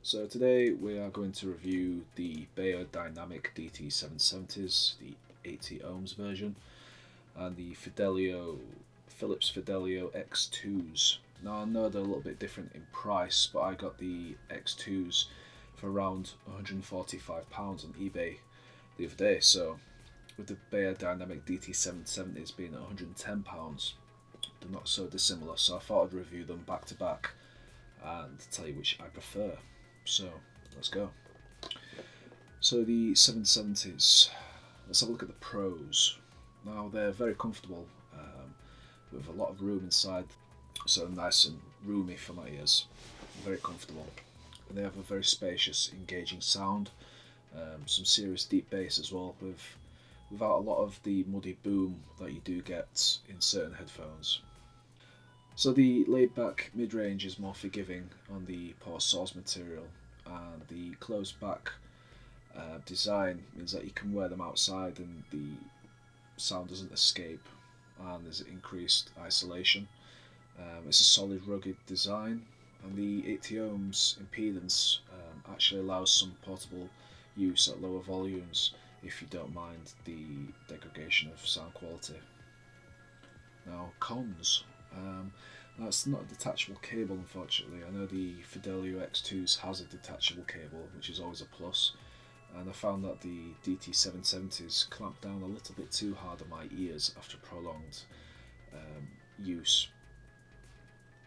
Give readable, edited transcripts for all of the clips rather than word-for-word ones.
So today we are going to review the Beyerdynamic DT770s, the 80 ohms version, and the Philips Fidelio X2s. Now I know they're a little bit different in price, but I got the X2s for around £145 on eBay the other day. So with the Beyerdynamic DT770s being £110, they're not so dissimilar. So I thought I'd review them back to back and tell you which I prefer. So let's go. So the 770s, let's have a look at the pros. Now they're very comfortable with a lot of room inside, so nice and roomy for my ears, very comfortable. And they have a very spacious, engaging sound, some serious deep bass as well, without a lot of the muddy boom that you do get in certain headphones. So the laid-back mid-range is more forgiving on the poor source material, and the closed-back design means that you can wear them outside and the sound doesn't escape, and there's increased isolation. It's a solid, rugged design, and the 80 ohms impedance actually allows some portable use at lower volumes if you don't mind the degradation of sound quality. Now, cons. That's not a detachable cable, unfortunately. I know the Fidelio X2s has a detachable cable, which is always a plus, and I found that the DT770s clamped down a little bit too hard on my ears after prolonged use.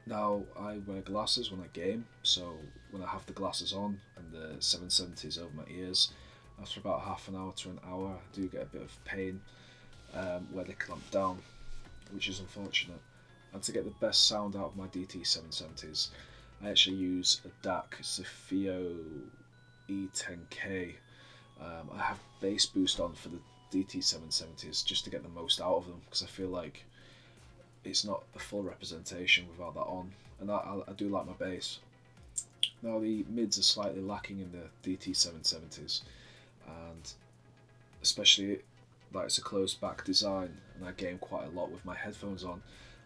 Now, I wear glasses when I game, so when I have the glasses on and the 770s over my ears, after about half an hour to an hour I do get a bit of pain where they clamp down, which is unfortunate. And to get the best sound out of my DT770s, I actually use a DAC, it's a FIO E10K. I have bass boost on for the DT770s just to get the most out of them, because I feel like it's not a full representation without that on, and I do like my bass. Now the mids are slightly lacking in the DT770s, and especially that it's a closed back design and I game quite a lot with my headphones on,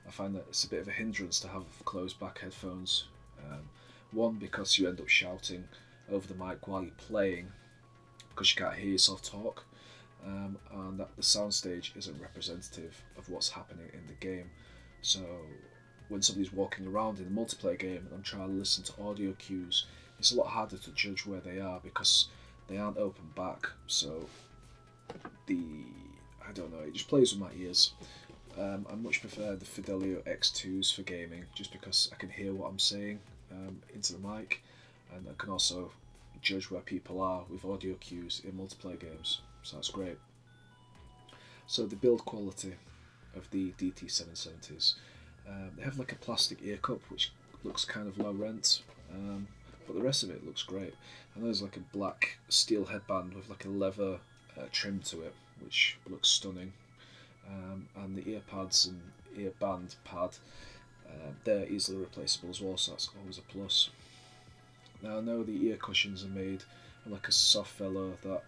I find that it's a bit of a hindrance to have closed back headphones. One, because you end up shouting over the mic while you're playing because you can't hear yourself talk, and that the soundstage isn't representative of what's happening in the game. So when somebody's walking around in a multiplayer game and I'm trying to listen to audio cues, it's a lot harder to judge where they are because they aren't open back. So I don't know, it just plays with my ears. I much prefer the Fidelio X2s for gaming, just because I can hear what I'm saying into the mic, and I can also judge where people are with audio cues in multiplayer games, so that's great. So the build quality of the DT770s, they have like a plastic ear cup which looks kind of low rent, but the rest of it looks great. And there's like a black steel headband with like a leather trim to it, which looks stunning. And the earpads and earband pad, they're easily replaceable as well, so that's always a plus. Now I know the ear cushions are made of like a soft velour that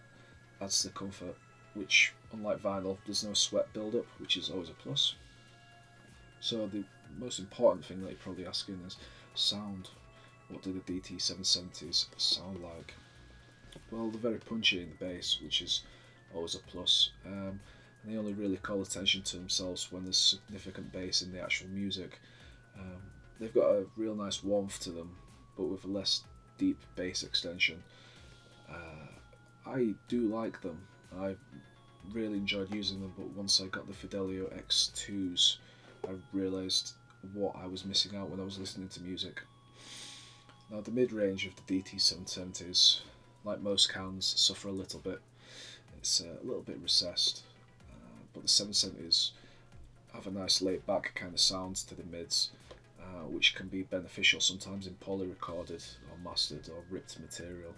adds to the comfort, which unlike vinyl there's no sweat build-up, which is always a plus. So the most important thing that you're probably asking is sound. What do the DT770s sound like? Well, they're very punchy in the bass, which is always a plus. And they only really call attention to themselves when there's significant bass in the actual music. They've got a real nice warmth to them, but with a less deep bass extension. I do like them. I really enjoyed using them, but once I got the Fidelio X2s, I realised what I was missing out when I was listening to music. Now the mid-range of the DT770s, like most cans, suffer a little bit. It's a little bit recessed. But the 770s have a nice laid back kind of sound to the mids, which can be beneficial sometimes in poorly recorded or mastered or ripped material.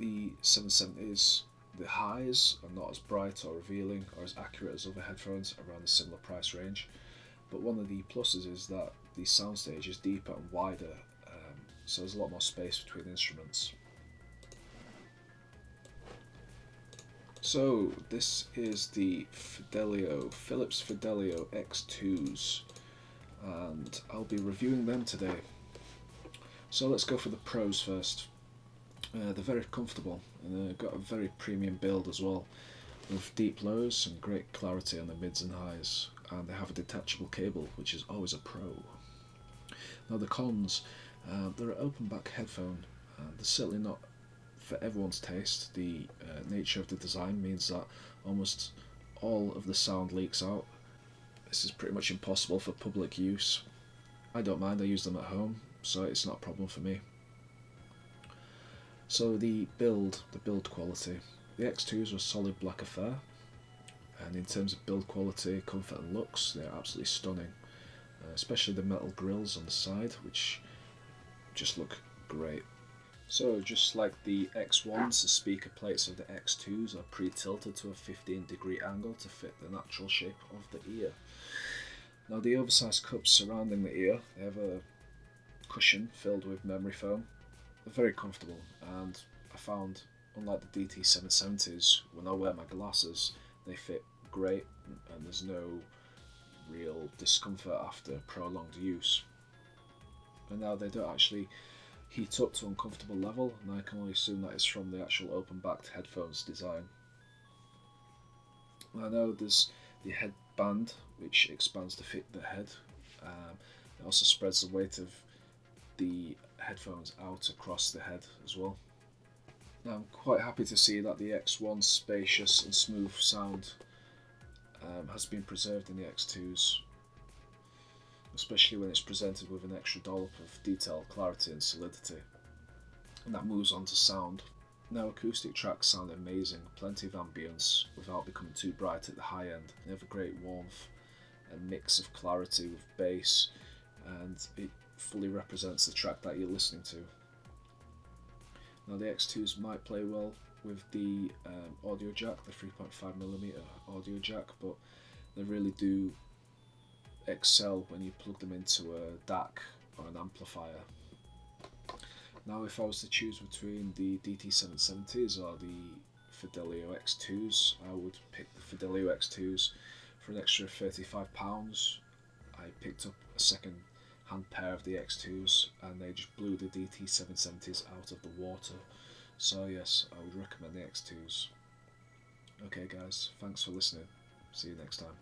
The 770s, the highs are not as bright or revealing or as accurate as other headphones around a similar price range, but one of the pluses is that the soundstage is deeper and wider, so there's a lot more space between instruments. So this is the Philips Fidelio X2s, and I'll be reviewing them today. So let's go for the pros first. They're very comfortable, and they've got a very premium build as well, with deep lows and great clarity on the mids and highs, and they have a detachable cable, which is always a pro. Now the cons, they're an open back headphone, and they're certainly not for everyone's taste. The nature of the design means that almost all of the sound leaks out. This is pretty much impossible for public use. I don't mind, I use them at home, so it's not a problem for me. So the build quality. The X2s are a solid black affair, and in terms of build quality, comfort and looks, they're absolutely stunning. Especially the metal grills on the side, which just look great. So just like the X1s, the speaker plates of the X2s are pre-tilted to a 15-degree angle to fit the natural shape of the ear. Now the oversized cups surrounding the ear, they have a cushion filled with memory foam. They're very comfortable, and I found, unlike the DT770s, when I wear my glasses, they fit great and there's no real discomfort after prolonged use. And now they don't actually heat up to uncomfortable level, and I can only assume that is from the actual open-backed headphones design. I know there's the headband, which expands to fit the head. It also spreads the weight of the headphones out across the head as well. Now, I'm quite happy to see that the X1's spacious and smooth sound has been preserved in the X2s, especially when it's presented with an extra dollop of detail, clarity and solidity. And that moves on to sound. Now acoustic tracks sound amazing, plenty of ambience without becoming too bright at the high end. They have a great warmth and mix of clarity with bass, and it fully represents the track that you're listening to. Now the X2s might play well with the audio jack, the 3.5mm audio jack, but they really do excel when you plug them into a DAC or an amplifier. Now if I was to choose between the DT770s or the Fidelio X2s, I would pick the Fidelio X2s. For an extra £35, I picked up a second hand pair of the X2s, and they just blew the DT770s out of the water. So yes, I would recommend the X2s. Okay guys, thanks for listening. See you next time.